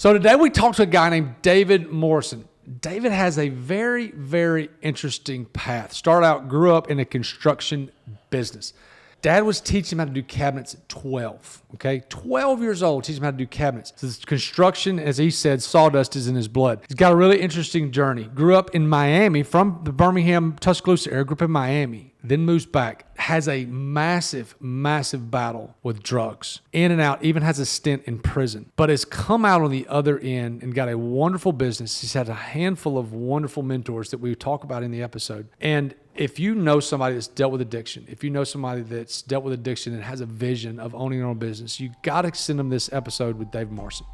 So today we talked to a guy named David Morrison. David has a very, very interesting path. Grew up in a construction business. Dad was teaching him how to do cabinets at 12, okay? 12 years old, teaching him how to do cabinets. So this construction, as he said, sawdust is in his blood. He's got a really interesting journey. Grew up in Miami, from the Birmingham, Tuscaloosa area, grew up in Miami, then moves back, has a massive, massive battle with drugs. In and out, even has a stint in prison, but has come out on the other end and got a wonderful business. He's had a handful of wonderful mentors that we talk about in the episode. And if you know somebody that's dealt with addiction, if you know somebody that's dealt with addiction and has a vision of owning their own business, you got to send them this episode with David Morrison.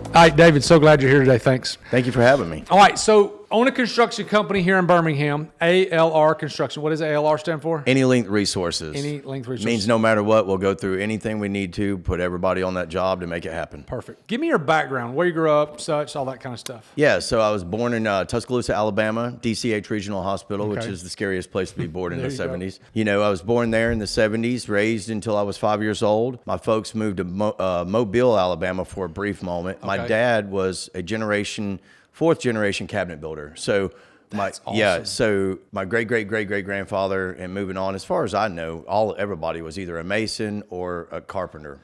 All right, David, so glad you're here today. Thanks. Thank you for having me. All right, so own a construction company here in Birmingham, ALR Construction. What does ALR stand for? Any Length Resources. Any Length Resources. Means no matter what, we'll go through anything we need to, put everybody on that job to make it happen. Perfect. Give me your background, where you grew up, such, all that kind of stuff. Yeah, so I was born in Tuscaloosa, Alabama, DCH Regional Hospital, which is the scariest place to be born in the 70s. You know, I was born there in the 70s, raised until I was 5 years old. My folks moved to Mobile, Alabama for a brief moment. Okay. My dad was a fourth generation cabinet builder. So That's awesome. So my great-great-great-great-grandfather, and moving on, as far as I know, everybody was either a mason or a carpenter.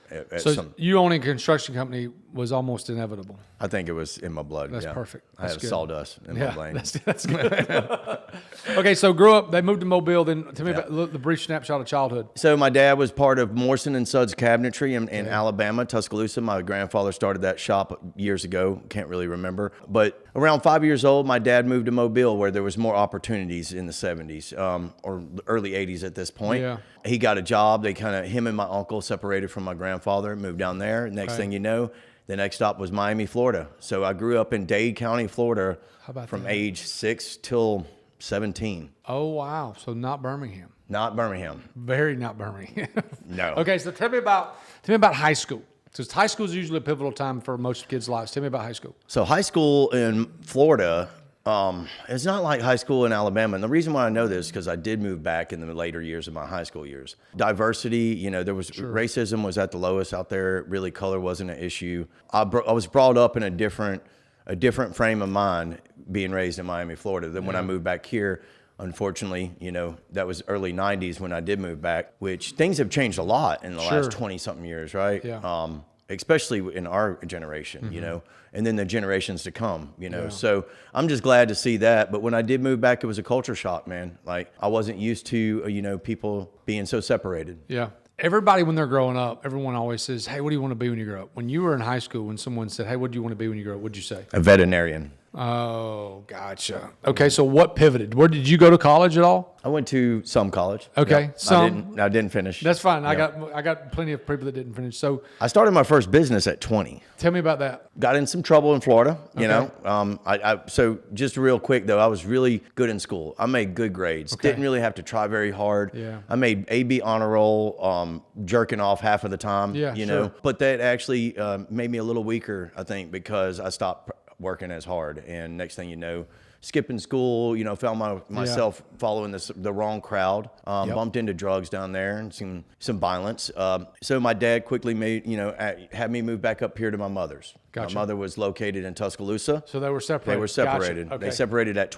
You owning a construction company was almost inevitable. I think it was in my blood. That's perfect. I have sawdust in my veins. That's good. Okay, so grew up, they moved to Mobile, then tell me about the brief snapshot of childhood. So my dad was part of Morrison and Sons Cabinetry in Alabama, Tuscaloosa. My grandfather started that shop years ago. Can't really remember. But around 5 years old, my dad moved to Mobile, where there was more opportunities in the 70s or early 80s at this point. Yeah. He got a job. Him and my uncle separated from my grandfather, moved down there. Next thing you know, the next stop was Miami, Florida. So I grew up in Dade County, Florida from age 6 till 17. Oh, wow. So not Birmingham. Not Birmingham. Very not Birmingham. No. Okay, so tell me about high school. Because high school is usually a pivotal time for most kids' lives. Tell me about high school. So high school in Florida, it's not like high school in Alabama. And the reason why I know this is because I did move back in the later years of my high school years. Diversity, there was racism was at the lowest out there. Really, color wasn't an issue. I was brought up in a different frame of mind being raised in Miami, Florida than when I moved back here. Unfortunately, that was early 90s when I did move back, which things have changed a lot in the last 20-something years, right? Yeah. Especially in our generation, and then the generations to come, So I'm just glad to see that. But when I did move back, it was a culture shock, man. Like, I wasn't used to, people being so separated. Yeah. Everybody, when they're growing up, everyone always says, hey, what do you want to be when you grow up? When you were in high school, when someone said, hey, what do you want to be when you grow up? What'd you say? A veterinarian. Oh, gotcha. Okay, so what pivoted? Where did you go to college at all? I went to some college. Okay, some. I didn't finish. That's fine. Yep. I got plenty of people that didn't finish. So I started my first business at 20. Tell me about that. Got in some trouble in Florida. So just real quick though, I was really good in school. I made good grades. Didn't really have to try very hard. Yeah. I made AB honor roll, jerking off half of the time. Yeah, you know. But that actually made me a little weaker, I think, because I stopped working as hard. And next thing you know, skipping school, found myself following the wrong crowd, bumped into drugs down there and some violence. So my dad quickly had me move back up here to my mother's. Gotcha. My mother was located in Tuscaloosa. So they were separated. They were separated. Gotcha. Okay. They separated at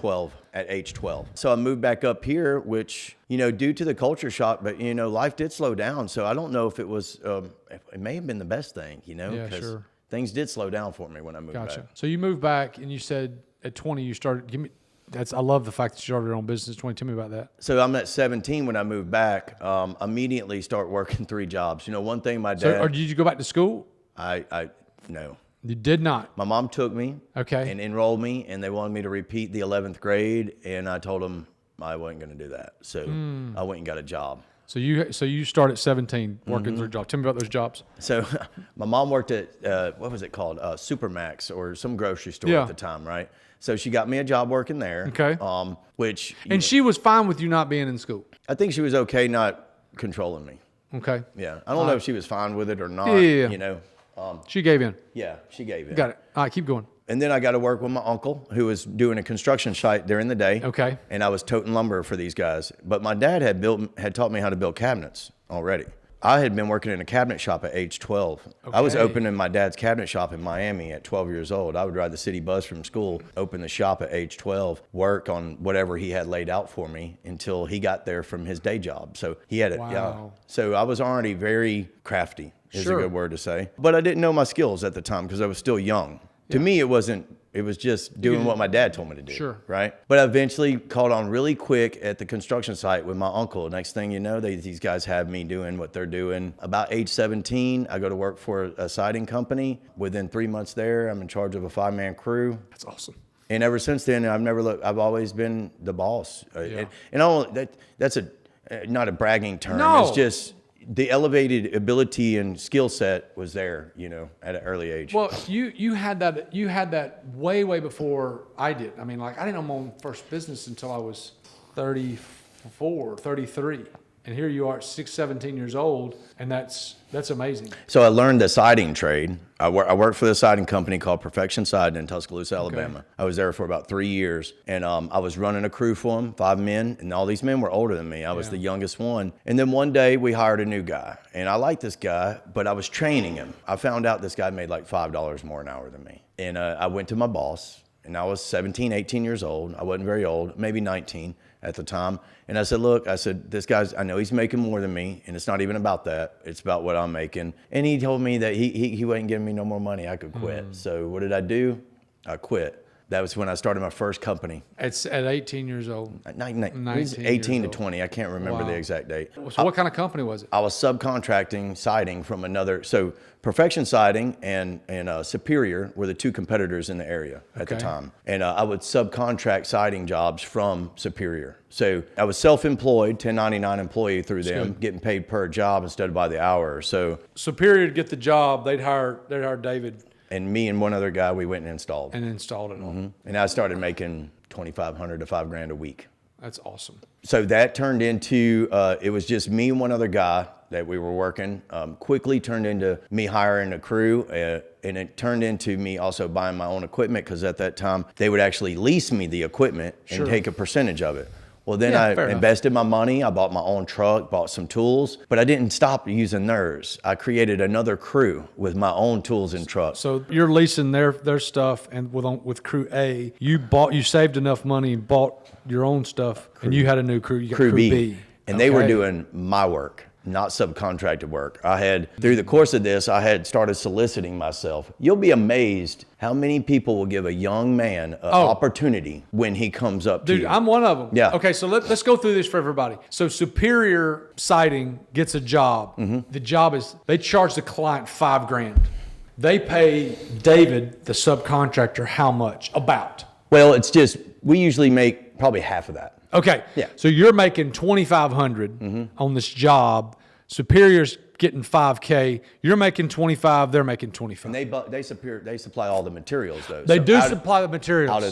age 12. So I moved back up here, which, due to the culture shock, but, life did slow down. So I don't know if it was, it may have been the best thing, because things did slow down for me when I moved back. So you moved back and you said at 20 you started, I love the fact that you started your own business at 20. Tell me about that. So I'm at 17 when I moved back, immediately start working 3 jobs. One thing my dad... So, or did you go back to school? No. You did not? My mom took me and enrolled me, and they wanted me to repeat the 11th grade, and I told them I wasn't going to do that. So I went and got a job. So you start at 17 working 3 jobs. Tell me about those jobs. So my mom worked at, what was it called? Supermax or some grocery store at the time, right? So she got me a job working there. Okay. Which... And she was fine with you not being in school? I think she was okay not controlling me. Okay. Yeah. I don't know if she was fine with it or not, she gave in. Yeah, she gave in. Got it. All right, keep going. And then I got to work with my uncle, who was doing a construction site during the day. Okay. And I was toting lumber for these guys. But my dad had taught me how to build cabinets already. I had been working in a cabinet shop at age 12. I was Okay. opening my dad's cabinet shop in Miami at 12 years old. I would ride the city bus from school, open the shop at age 12, work on whatever he had laid out for me until he got there from his day job. So he had it. Wow. Yeah. So I was already very crafty, is Sure. a good word to say. But I didn't know my skills at the time because I was still young. To me, it wasn't. It was just doing what my dad told me to do. Sure. Right. But I eventually caught on really quick at the construction site with my uncle. Next thing you know, these guys have me doing what they're doing. About age 17, I go to work for a siding company. Within 3 months there, I'm in charge of a 5-man crew. That's awesome. And ever since then, I've never looked. I've always been the boss. That's not a bragging term. No. It's just the elevated ability and skill set was there, at an early age. Well, you had that way before I did. I mean, like I didn't own my own first business until I was 34, 33. And here you are at 17 years old, and that's amazing. So I learned the siding trade. I worked for the siding company called Perfection Siding in Tuscaloosa, Alabama. I was there for about 3 years, and I was running a crew for them, 5 men, and all these men were older than me. I was the youngest one. And then one day we hired a new guy, and I liked this guy, but I was training him. I found out this guy made like $5 more an hour than me. And I went to my boss, and I was 17, 18 years old. I wasn't very old, maybe 19 at the time. And I said, look, this guy's, I know he's making more than me, and it's not even about that. It's about what I'm making. And he told me that he wasn't giving me no more money. I could quit. So what did I do? I quit. That was when I started my first company. It's at 18 years old. It was 18 to 20. I can't remember the exact date. So what kind of company was it? I was subcontracting siding from another. So Perfection Siding and Superior were the two competitors in the area at the time. And I would subcontract siding jobs from Superior. So I was self-employed, 1099 employee through them, getting paid per job instead of by the hour. So Superior to get the job, they'd hire David. And me and one other guy, we went and installed. And installed it all. And I started making $2,500 to $5,000 a week. That's awesome. So that turned into, it was just me and one other guy that we were working. Quickly turned into me hiring a crew, and it turned into me also buying my own equipment, because at that time they would actually lease me the equipment and take a percentage of it. Well, then I invested my money. I bought my own truck, bought some tools, but I didn't stop using theirs. I created another crew with my own tools and trucks. So you're leasing their stuff, and with Crew A, you saved enough money and bought your own stuff, and you had a new crew. You got Crew B. And they were doing my work, not subcontracted work. Through the course of this, I had started soliciting myself. You'll be amazed how many people will give a young man an opportunity when he comes up to you. Dude, I'm one of them. Yeah. Okay, so let's go through this for everybody. So Superior Siding gets a job. The job is, they charge the client $5,000. They pay David, the subcontractor, how much? About? Well, it's just, we usually make probably half of that. Okay. Yeah. So you're making $2,500 on this job. Superior's getting $5,000. You're making $25,000. They're making $25,000. And they supply all the materials though. They do supply the materials. Out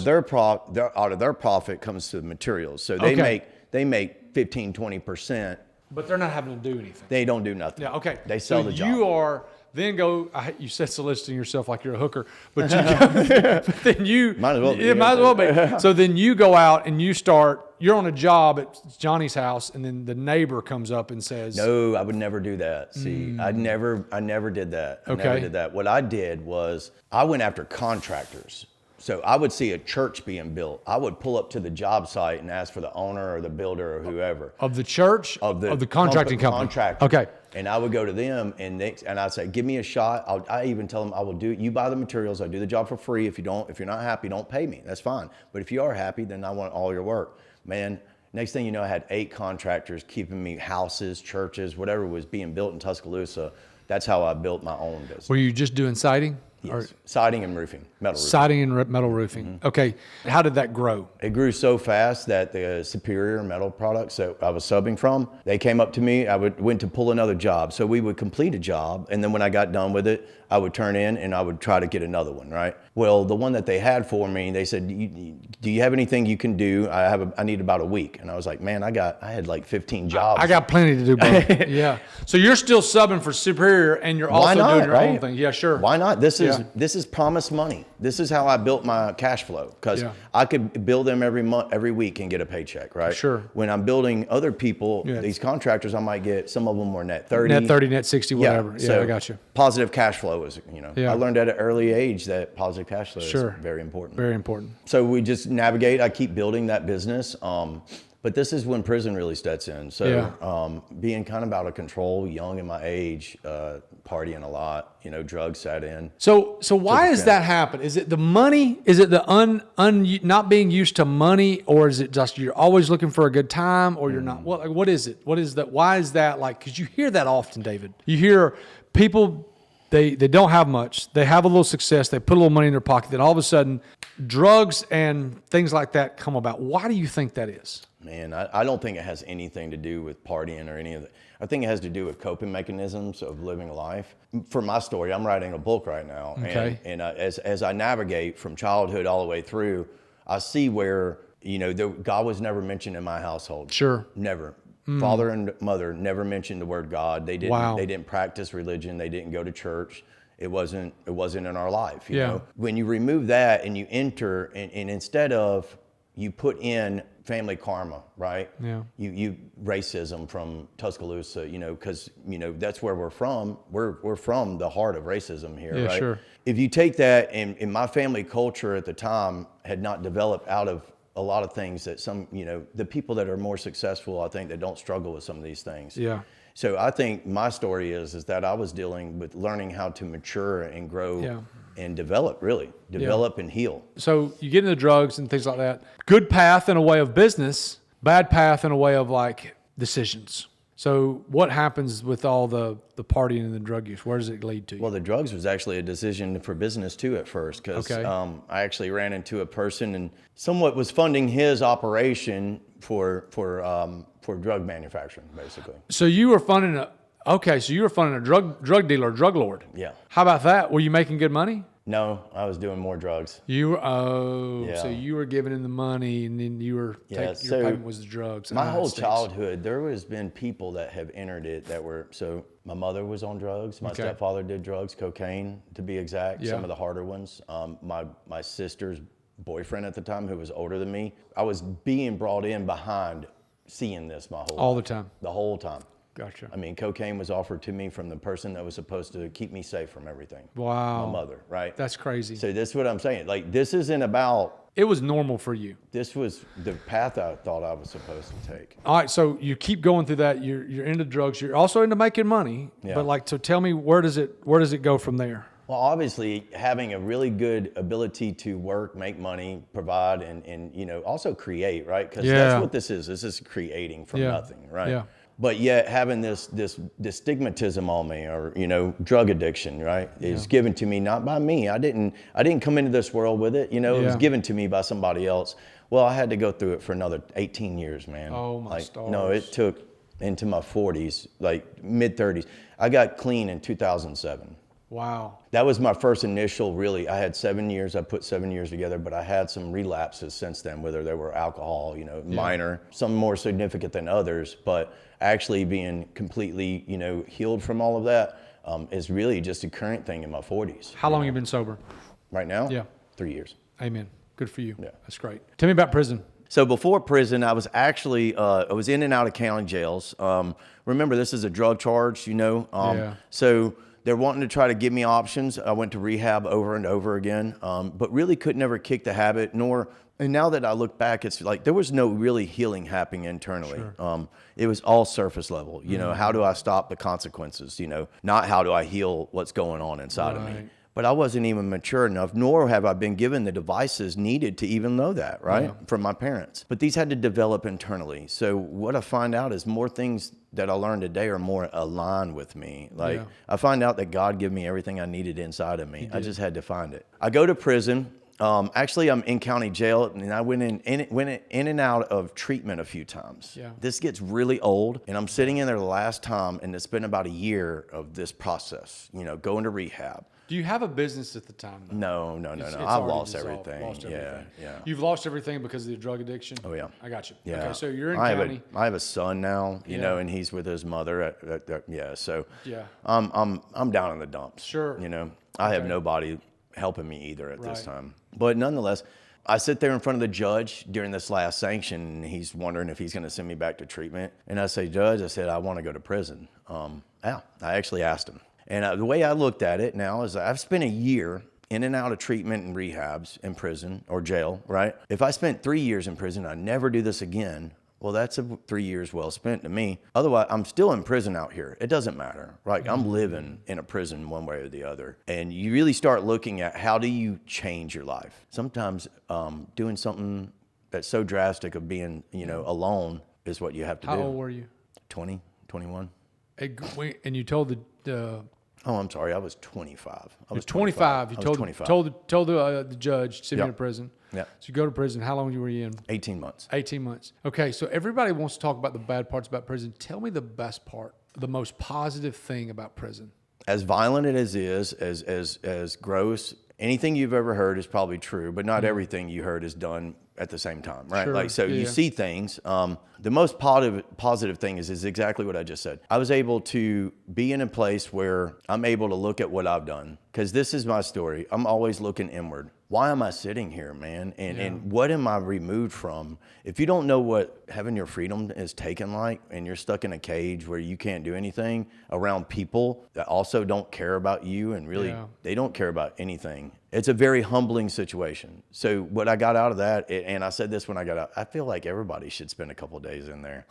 of their profit comes to the materials. So they make 15, 20%. But they're not having to do anything. They don't do nothing. Yeah. Okay. They sell the job. You are. Then go. You said soliciting yourself like you're a hooker, but but then you might as well be. It might as well be. So then you go out and you start. You're on a job at Johnny's house, and then the neighbor comes up and says, "No, I would never do that." See, I never did that. I never did that. What I did was I went after contractors. So I would see a church being built. I would pull up to the job site and ask for the owner or the builder or whoever. Of the church? Of the contracting company? Contractor. Okay. And I would go to them and I'd say, give me a shot. I even tell them I will do, you buy the materials, I do the job for free. If you're not happy, don't pay me. That's fine. But if you are happy, then I want all your work. Man, next thing you know, I had 8 contractors keeping me houses, churches, whatever was being built in Tuscaloosa. That's how I built my own business. Were you just doing siding? Yes. Siding and roofing, metal roofing. Siding and metal roofing. Okay. How did that grow? It grew so fast that the Superior metal products that I was subbing from, they came up to me. I went to pull another job. So we would complete a job, and then when I got done with it, I would turn in and I would try to get another one, right? Well, the one that they had for me, they said, do you have anything you can do? I need about a week. And I was like, man, I had like 15 jobs. I got plenty to do, bro. Yeah. So you're still subbing for Superior, and you're also doing your own thing. Yeah, sure. Why not? This is this is promised money. This is how I built my cash flow, because I could bill them every month, every week, and get a paycheck, right? Sure. When I'm building other people, these contractors, I might get, some of them were net 30. Net 30, net 60, whatever. Yeah, so I got you. Positive cash flow is, I learned at an early age that positive cash flow is very important. Very important. So we just navigate. I keep building that business. But this is when prison really steps in. So being kind of out of control, young in my age, partying a lot, drugs sat in. So why does that happen? Is it the money? Is it the not being used to money, or is it just you're always looking for a good time, or you're not? What is it? What is that? Why is that like? Because you hear that often, David. You hear people, they don't have much. They have a little success. They put a little money in their pocket. Then all of a sudden, drugs and things like that come about. Why do you think that is? Man, I don't think it has anything to do with partying or any of that. I think it has to do with coping mechanisms of living life. For my story, I'm writing a book right now. Okay. And as I navigate from childhood all the way through, I see where, God was never mentioned in my household. Sure. Never. Father and mother never mentioned the word God. They didn't. Wow. They didn't practice religion. They didn't go to church. It wasn't in our life. You know. When you remove that and you enter, and instead of you put in family karma, right? Yeah. You racism from Tuscaloosa, because that's where we're from. We're from the heart of racism here, right? Sure. If you take that, and my family culture at the time had not developed out of a lot of things that some, the people that are more successful, I think, that don't struggle with some of these things. Yeah. So I think my story is that I was dealing with learning how to mature and grow and develop and heal. So you get into drugs and things like that. Good path in a way of business, bad path in a way of like decisions. So what happens with all the partying and the drug use? Where does it lead to? Well, the drugs was actually a decision for business too at first, because I actually ran into a person and somewhat was funding his operation for drug manufacturing, basically. So you were funding a drug dealer, drug lord. Yeah. How about that? Were you making good money? No, I was doing more drugs. So you were giving him the money, and then you were your payment was the drugs. My whole childhood, there has been people that have entered it that were, so my mother was on drugs. My stepfather did drugs, cocaine to be exact, some of the harder ones. My sister's boyfriend at the time, who was older than me, I was being brought in behind seeing this my whole life. The whole time. Gotcha. I mean, cocaine was offered to me from the person that was supposed to keep me safe from everything. Wow. My mother, right? That's crazy. So this is what I'm saying. Like, this isn't about... It was normal for you. This was the path I thought I was supposed to take. All right, so you keep going through that. You're into drugs. You're also into making money. Yeah. But so tell me, where does it go from there? Well, obviously, having a really good ability to work, make money, provide, and also create, right? Because that's what this is. This is creating from nothing, right? Yeah. But yet having this stigmatism on me, or drug addiction, right, is given to me not by me. I didn't come into this world with it. It was given to me by somebody else. Well, I had to go through it for another 18 years, man. Oh my stars. No, it took into my 40s, like mid 30s. I got clean in 2007. Wow. That was my first initial, really. I had 7 years. I put 7 years together, but I had some relapses since then, whether they were alcohol, minor, some more significant than others. But actually being completely, healed from all of that is really just a current thing in my 40s. How long have you been sober? Right now? Yeah. 3 years. Amen. Good for you. Yeah. That's great. Tell me about prison. So before prison, I was actually, I was in and out of county jails. Remember, this is a drug charge, So they're wanting to try to give me options. I went to rehab over and over again, but really could never kick the habit, and now that I look back, it's like there was no really healing happening internally. Sure. It was all surface level. How do I stop the consequences? Not how do I heal what's going on inside of me. But I wasn't even mature enough, nor have I been given the devices needed to even know that, right? From my parents. But these had to develop internally. So what I find out is more things that I learned today are more aligned with me. I find out that God gave me everything I needed inside of me. I just had to find it. I go to prison. Actually, I'm in county jail, and I went in and out of treatment a few times. Yeah. This gets really old, and I'm sitting in there the last time, and it's been about a year of this process, going to rehab. Do you have a business at the time, though? No. It's I've already lost dissolved. everything. Lost everything. Yeah. You've lost everything because of the drug addiction? Oh, yeah. I got you. Yeah. Okay, so you're in I county. I have a son now, Yeah. and he's with his mother. So Yeah. I'm down in the dumps. Sure. I have nobody helping me either at this Right. time. But nonetheless, I sit there in front of the judge during this last sanction, and he's wondering if he's going to send me back to treatment. And I say, Judge, I want to go to prison. I actually asked him. And the way I looked at it now is I've spent a year in and out of treatment and rehabs in prison or jail, right? If I spent 3 years in prison, I never do this again. Well, that's 3 years well spent to me. Otherwise, I'm still in prison out here. It doesn't matter. Right? I'm living in a prison one way or the other. And you really start looking at how do you change your life. Sometimes doing something that's so drastic of being, alone is what you have to do. How old were you? 20, 21. And you told the Oh, I'm sorry. I was 25. I was 25. You I was told 25. told the judge to send me Yep. to prison. Yeah. So you go to prison. How long were you in? 18 months. 18 months. Okay, so everybody wants to talk about the bad parts about prison. Tell me the best part, the most positive thing about prison. As violent as it is, as gross, anything you've ever heard is probably true, but not everything you heard is done at the same time, right? Sure. You Yeah. see things. The most positive thing is exactly what I just said. I was able to be in a place where I'm able to look at what I've done, because this is my story. I'm always looking inward. Why am I sitting here, man? And what am I removed from? If you don't know what having your freedom is taken like, and you're stuck in a cage where you can't do anything around people that also don't care about you, and really they don't care about anything. It's a very humbling situation. So what I got out of that, and I said this when I got out, I feel like everybody should spend a couple of days in there.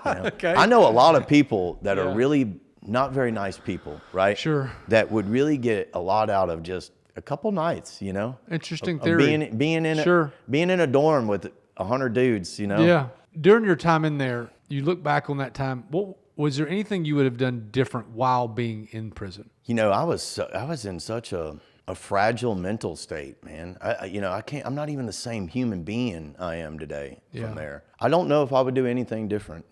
Okay. I know a lot of people that are really not very nice people, right? Sure. That would really get a lot out of just a couple nights, Interesting of theory. being in a dorm with 100 dudes, Yeah. During your time in there, you look back on that time. What was there anything you would have done different while being in prison? I was in such a fragile mental state, man. I'm not even the same human being I am today from there. I don't know if I would do anything different,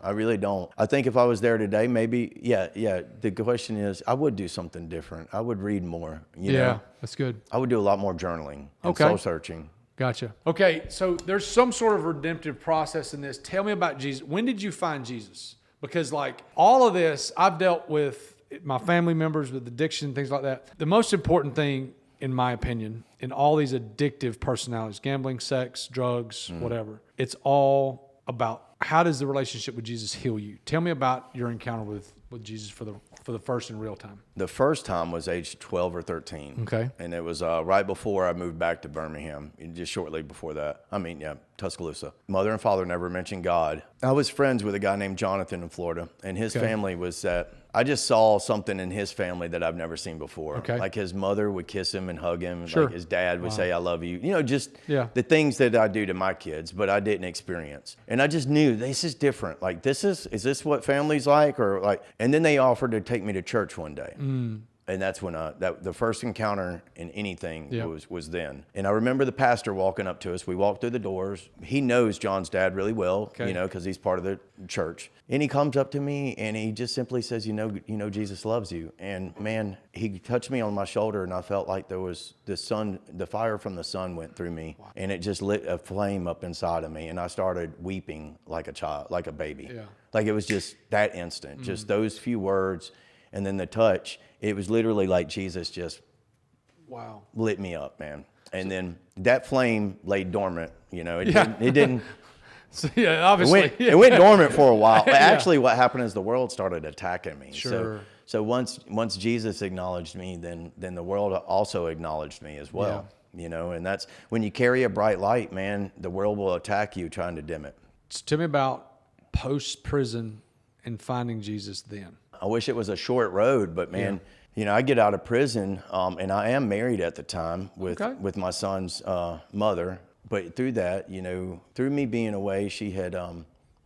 I really don't. I think if I was there today, maybe, the question is, I would do something different. I would read more, Yeah, that's good. I would do a lot more journaling and soul-searching. Gotcha. Okay, so there's some sort of redemptive process in this. Tell me about Jesus. When did you find Jesus? Because all of this, I've dealt with my family members with addiction, things like that. The most important thing, in my opinion, in all these addictive personalities, gambling, sex, drugs, whatever, it's all about how does the relationship with Jesus heal you? Tell me about your encounter with Jesus for the first in real time. The first time was age 12 or 13. Okay. And it was right before I moved back to Birmingham, just shortly before that. Tuscaloosa. Mother and father never mentioned God. I was friends with a guy named Jonathan in Florida, and his family was that I just saw something in his family that I've never seen before. Okay. Like his mother would kiss him and hug him. Sure. Like his dad would say, I love you. Just the things that I do to my kids, but I didn't experience. And I just knew this is different. Like is this what family's like? And then they offered to take me to church one day. And that's when the first encounter in anything was then. And I remember the pastor walking up to us. We walked through the doors. He knows John's dad really well, because he's part of the church. And he comes up to me and he just simply says, Jesus loves you. And man, he touched me on my shoulder, and I felt like there was the fire from the sun went through me, and it just lit a flame up inside of me. And I started weeping like a child, like a baby. Yeah. Like it was just that instant, just those few words. And then the touch, it was literally like Jesus just lit me up, man. And then that flame lay dormant, it didn't. So, obviously. It went dormant for a while. But actually what happened is the world started attacking me. Sure. So once Jesus acknowledged me, then the world also acknowledged me as well. And that's when you carry a bright light, man, the world will attack you trying to dim it. So tell me about post-prison and finding Jesus then. I wish it was a short road, but man, I get out of prison, and I am married at the time with my son's mother. But through that, through me being away, she had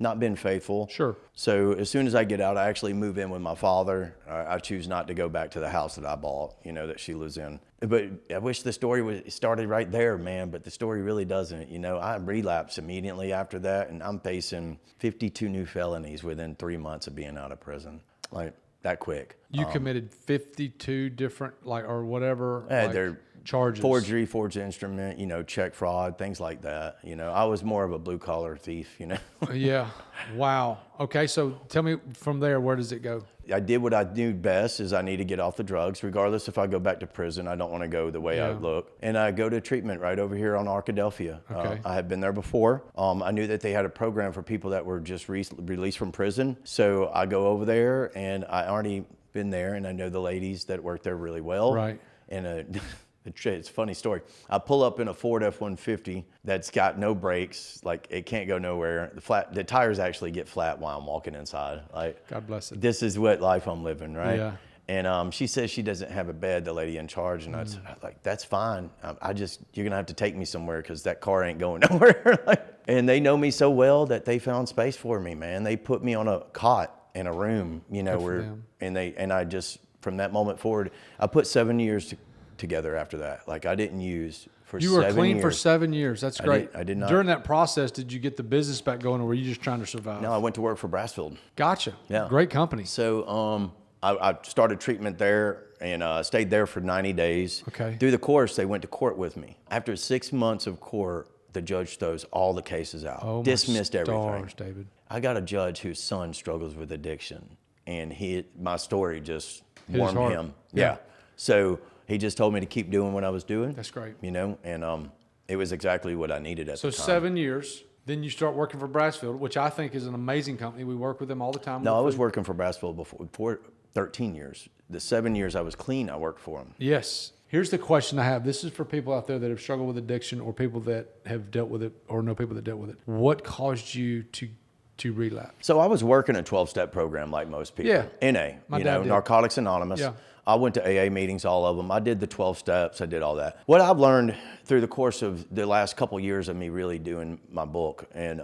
not been faithful. Sure. So as soon as I get out, I actually move in with my father. I choose not to go back to the house that I bought, you know, that she lives in. But I wish the story started right there, man, but the story really doesn't. You know, I relapsed immediately after that, and I'm facing 52 new felonies within 3 months of being out of prison. Like, that quick. You committed 52 different, or whatever, They're charges. Forgery, forged instrument, you know, check fraud, things like that. You know, I was more of a blue collar thief, you know. Yeah. Wow. Okay. So tell me from there, where does it go? I did what I knew best is I need to get off the drugs. Regardless if I go back to prison, I don't want to go the way I look. And I go to treatment right over here on Arkadelphia. Okay. I had been there before. I knew that they had a program for people that were just released from prison. So I go over there, and I already been there, and I know the ladies that work there really well. Right. And it's a funny story. I pull up in a Ford F-150 that's got no brakes, like it can't go nowhere. The tires actually get flat while I'm walking inside. Like, God bless it. This is what life I'm living, right? Yeah. And she says she doesn't have a bed, the lady in charge, and I was like, that's fine. You're gonna have to take me somewhere because that car ain't going nowhere. And they know me so well that they found space for me, man. They put me on a cot in a room, you know, and I just, from that moment forward, I put 7 years together after that. Like, I didn't use for 7 years. You were clean for 7 years. That's great. I did not. During that process, did you get the business back going, or were you just trying to survive? No, I went to work for Brassfield. Gotcha. Yeah. Great company. So I started treatment there and stayed there for 90 days. Okay. Through the course, they went to court with me. After 6 months of court, the judge throws all the cases out. Oh, dismissed my everything. stars, David. I got a judge whose son struggles with addiction, and my story just Hit warmed his heart. him. Yeah. So he just told me to keep doing what I was doing. That's great. You know, and it was exactly what I needed at the time. So 7 years, then you start working for Brassfield, which I think is an amazing company. We work with them all the time. No, I was working for Brassfield before 13 years. The 7 years I was clean, I worked for them. Yes. Here's the question I have. This is for people out there that have struggled with addiction, or people that have dealt with it, or know people that dealt with it. What caused you to relapse? So I was working a 12-step program like most people. Yeah. NA, Narcotics Anonymous. Yeah. I went to AA meetings, all of them. I did the 12 steps. I did all that. What I've learned through the course of the last couple of years of me really doing my book, and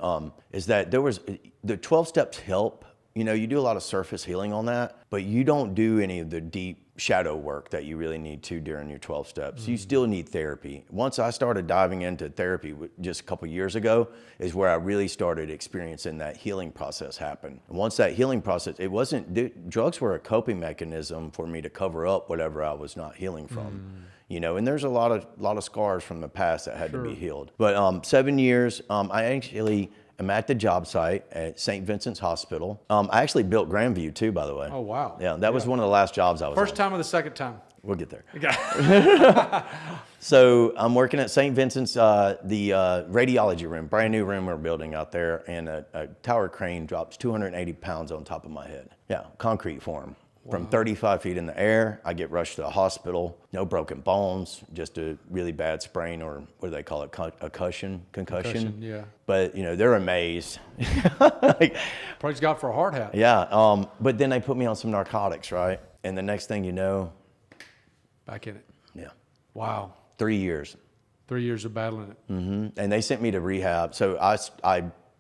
is that the 12 steps help. You know, you do a lot of surface healing on that, but you don't do any of the deep shadow work that you really need to during your 12 steps. Mm-hmm. You still need therapy. Once I started diving into therapy just a couple years ago is where I really started experiencing that healing process happen. And once that healing process, drugs were a coping mechanism for me to cover up whatever I was not healing from. You know, and there's a lot of scars from the past that had to be healed. But 7 years, I'm at the job site at St. Vincent's Hospital. I actually built Grandview too, by the way. Oh, wow. Yeah, that was one of the last jobs I was First on. time or the second time? We'll get there. Okay. So I'm working at St. Vincent's, the radiology room, brand new room we're building out there, and a tower crane drops 280 pounds on top of my head. Yeah, concrete form. From 35 feet in the air, I get rushed to the hospital. No broken bones, just a really bad sprain, or what do they call it, concussion. Yeah. But, you know, they're amazed. Praise God for a hard hat. Yeah, but then they put me on some narcotics, right? And the next thing you know. Back in it. Yeah. Wow. 3 years. 3 years of battling it. Mm-hmm. And they sent me to rehab. So I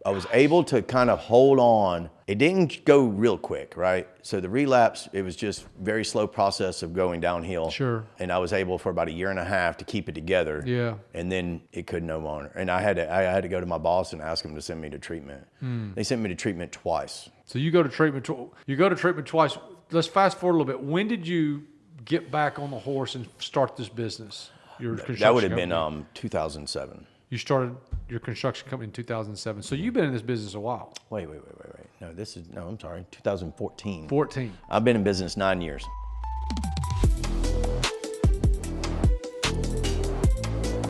was able to kind of hold on. It didn't go real quick, right? So the relapse, it was just very slow process of going downhill. Sure. And I was able for about 1.5 years to keep it together. Yeah. And then it could no longer. And I had to go to my boss and ask him to send me to treatment. They sent me to treatment twice. So you go to treatment. You go to treatment twice. Let's fast forward a little bit. When did you get back on the horse and start this business? That would have been 2007. You started your construction company in 2007. So you've been in this business a while. Wait. No, I'm sorry. 2014. 14. I've been in business 9 years.